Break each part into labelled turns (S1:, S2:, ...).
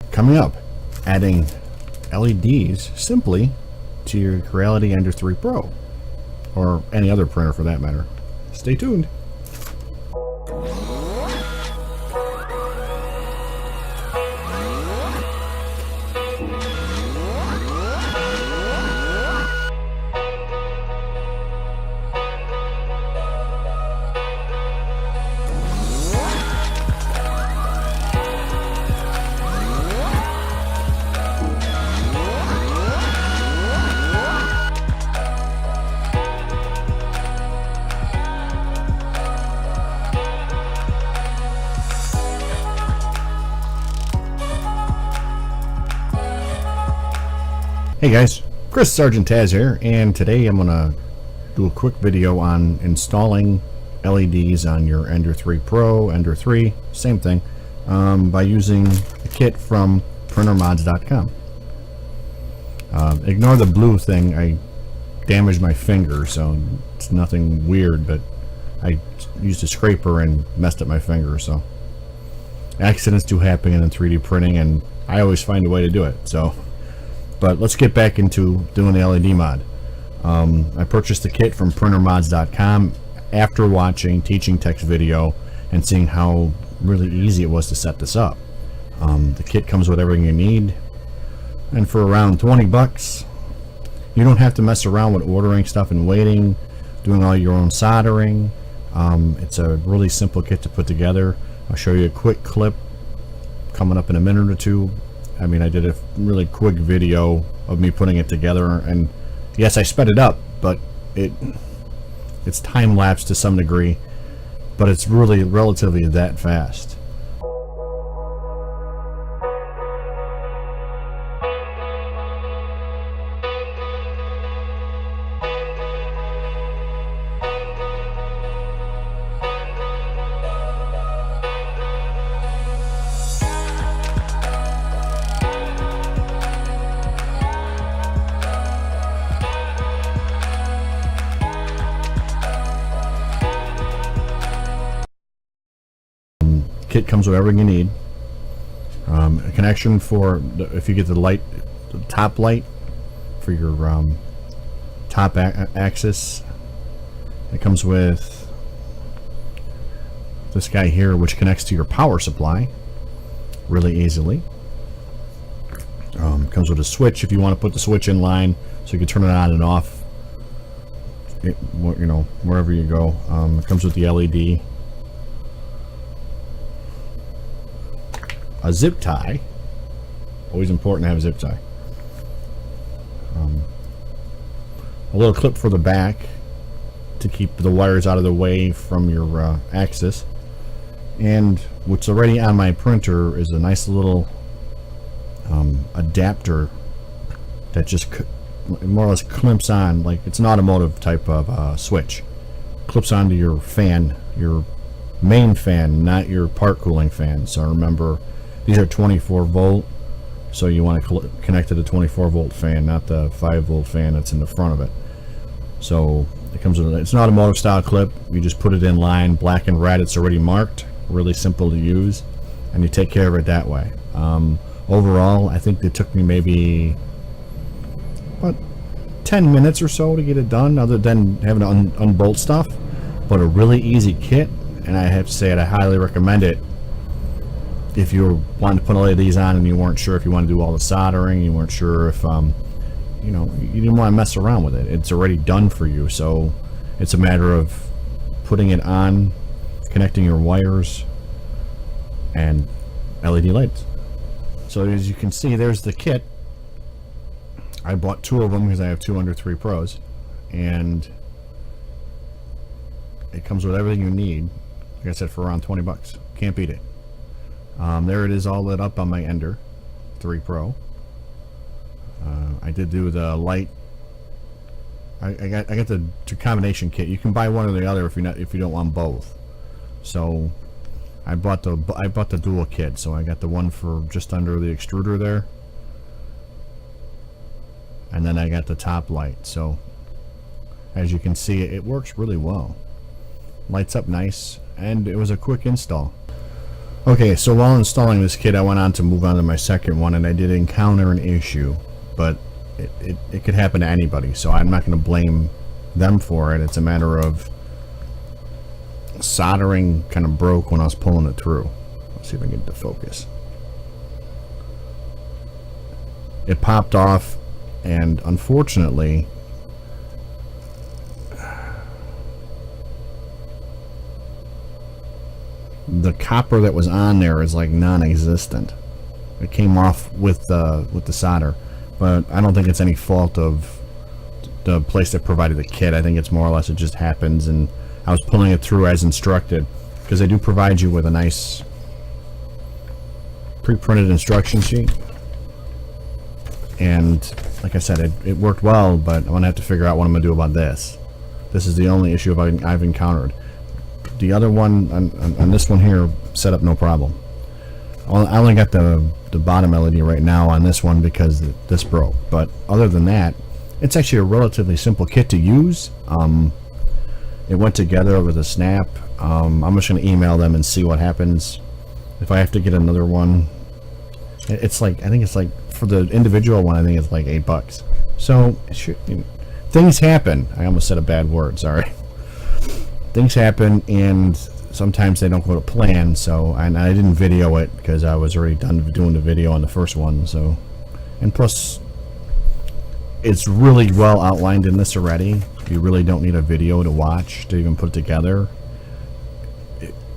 S1: Coming up, adding LEDs simply to your Creality Ender 3 Pro, or any other printer for that matter. Stay tuned. Hey guys, Chris Sergeant Taz here, and today I'm gonna do a quick video on installing LEDs on your Ender 3 Pro, Ender 3, same thing, by using a kit from printermods.com. Ignore the blue thing. I damaged my finger, so it's nothing weird, but I used a scraper and messed up my finger, so accidents do happen in 3D printing, and I always find a way to do it. But let's get back into doing the LED mod. I purchased the kit from printermods.com after watching Teaching Tech's video and seeing how really easy it was to set this up. The kit comes with everything you need, and for around 20 bucks you don't have to mess around with ordering stuff and waiting, doing all your own soldering. It's a really simple kit to put together. I'll show you a quick clip coming up in a minute or two. I mean, I did a really quick video of me putting it together, and yes, I sped it up, but it's time-lapse to some degree, but it's really relatively that fast. Kit comes with everything you need. A connection for if you get the top light for your top axis. It comes with this guy here, which connects to your power supply really easily. Comes with a switch if you want to put the switch in line, so you can turn it on and off. Wherever you go. It comes with the LED. A zip tie, always important to have a zip tie. A little clip for the back to keep the wires out of the way from your axis, and what's already on my printer is a nice little adapter that just more or less clamps on, like it's an automotive type of switch. Clips onto your fan, your main fan, not your part cooling fan. So remember, these are 24 volt, so you want to connect to the 24 volt fan, not the 5 volt fan that's in the front of it. So it comes with it's an automotive style clip. You just put it in line, black and red. It's already marked, really simple to use, and you take care of it that way. Overall, I think it took me maybe about 10 minutes or so to get it done, other than having to unbolt stuff. But a really easy kit, and I have to say I highly recommend it. If you wanted to put all of these on and you weren't sure if you want to do all the soldering, you weren't sure if you didn't want to mess around with it, it's already done for you. So it's a matter of putting it on, connecting your wires, and LED lights. So as you can see, there's the kit. I bought 2 of them because I have 2 Ender 3 Pros, and it comes with everything you need. Like I said, for around 20 bucks. Can't beat it. There it is, all lit up on my Ender 3 Pro. I did do the light. I got the combination kit. You can buy one or the other if you don't want both. So I bought the dual kit. So I got the one for just under the extruder there, and then I got the top light. So as you can see, it works really well. Lights up nice, and it was a quick install. Okay, so while installing this kit, I went on to move on to my second one, and I did encounter an issue, but it could happen to anybody, so I'm not going to blame them for it. It's a matter of soldering kind of broke when I was pulling it through. Let's see if I can get it to focus. It popped off, and unfortunately, the copper that was on there is like non-existent. It came off with the solder, but I don't think it's any fault of the place that provided the kit. I think it's more or less it just happens, and I was pulling it through as instructed, because they do provide you with a nice pre-printed instruction sheet, and like I said, it worked well, but I'm gonna have to figure out what I'm gonna do about this. This is the only issue I've encountered. The other one on this one here set up no problem. I only got the bottom LED right now on this one because this broke, but other than that, it's actually a relatively simple kit to use. It went together with a snap. I'm just going to email them and see what happens. If I have to get another one, it's like, I think it's like, for the individual one, I think it's like $8. So things happen. I almost said a bad word, sorry. Things happen, and sometimes they don't go to plan. So I didn't video it because I was already done doing the video on the first one. So, and plus, it's really well outlined in this already. You really don't need a video to watch to even put it together.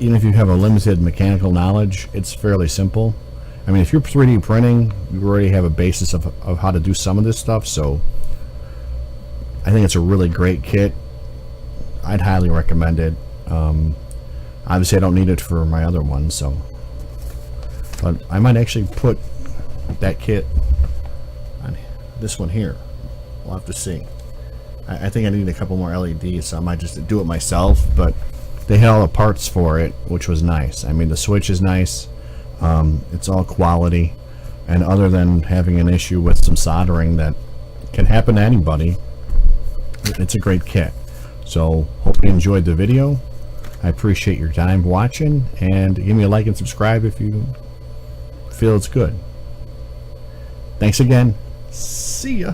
S1: Even if you have a limited mechanical knowledge, it's fairly simple. I mean, if you're 3D printing, you already have a basis of how to do some of this stuff. So I think it's a really great kit. I'd highly recommend it. Obviously I don't need it for my other one, so, but I might actually put that kit on this one here. We'll have to see. I think I need a couple more LEDs, so I might just do it myself, but they had all the parts for it, which was nice. I mean, the switch is nice. It's all quality, and other than having an issue with some soldering that can happen to anybody, it's a great kit. So hope you enjoyed the video. I appreciate your time watching, and give me a like and subscribe if you feel it's good. Thanks again. See ya.